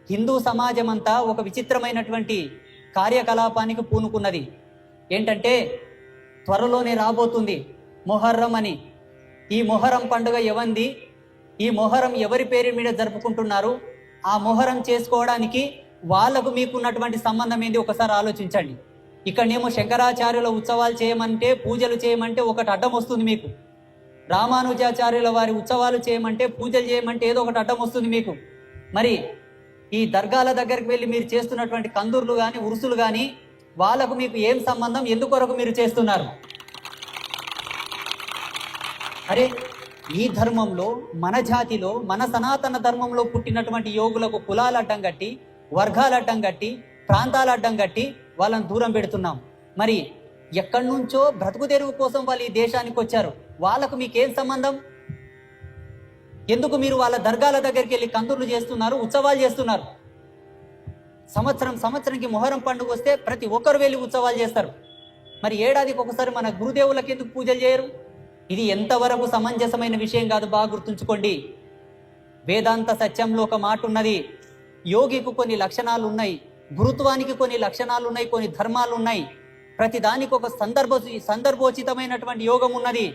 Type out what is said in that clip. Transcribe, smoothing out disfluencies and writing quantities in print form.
హిందూ సమాజం అంతా ఒక విచిత్రమైనటువంటి కార్యకలాపానికి పూనుకున్నది. ఏంటంటే త్వరలోనే రాబోతుంది మొహర్రం అని. ఈ మొహర్రం పండుగ ఎవంది, ఈ మొహర్రం ఎవరి పేరు మీద జరుపుకుంటున్నారు, ఆ మొహర్రం చేసుకోవడానికి వాళ్ళకు మీకున్నటువంటి సంబంధం ఏంది ఒకసారి ఆలోచించండి. ఇక్కడనేమో శంకరాచార్యుల ఉత్సవాలు చేయమంటే, పూజలు చేయమంటే ఒకటి అడ్డం వస్తుంది మీకు. రామానుజాచార్యుల వారి ఉత్సవాలు చేయమంటే, పూజలు చేయమంటే ఏదో ఒకటి అడ్డం వస్తుంది మీకు. మరి ఈ దర్గాల దగ్గరికి వెళ్ళి మీరు చేస్తున్నటువంటి కందుర్లు కానీ ఉరుసులు కానీ వాళ్ళకు మీకు ఏం సంబంధం, ఎందుకొరకు మీరు చేస్తున్నారు? అరే ఈ ధర్మంలో, మన జాతిలో, మన సనాతన ధర్మంలో పుట్టినటువంటి యోగులకు కులాలు అడ్డం కట్టి, వర్గాలు అడ్డం కట్టి, ప్రాంతాలు అడ్డం కట్టి వాళ్ళని దూరం పెడుతున్నాం. మరి ఎక్కడి నుంచో బ్రతుకు తెరువు కోసం వాళ్ళు ఈ దేశానికి వచ్చారు, వాళ్ళకు మీకేం సంబంధం? ఎందుకు మీరు వాళ్ళ దర్గాల దగ్గరికి వెళ్ళి కందుర్లు చేస్తున్నారు, ఉత్సవాలు చేస్తున్నారు? సంవత్సరంకి మొహరం పండుగ వస్తే ప్రతి ఒక్కరు వెళ్ళి ఉత్సవాలు చేస్తారు. మరి ఏడాదికి ఒకసారి మన గురుదేవులకు ఎందుకు పూజలు చేయరు? ఇది ఎంతవరకు సమంజసమైన విషయం కాదు, బాగా గుర్తుంచుకోండి. వేదాంత సత్యంలో ఒక మాట ఉన్నది, యోగికి కొన్ని లక్షణాలు ఉన్నాయి, గురుత్వానికి కొన్ని లక్షణాలు ఉన్నాయి, కొన్ని ధర్మాలు ఉన్నాయి. ప్రతి దానికి ఒక సందర్భోచితమైనటువంటి యోగం ఉన్నది.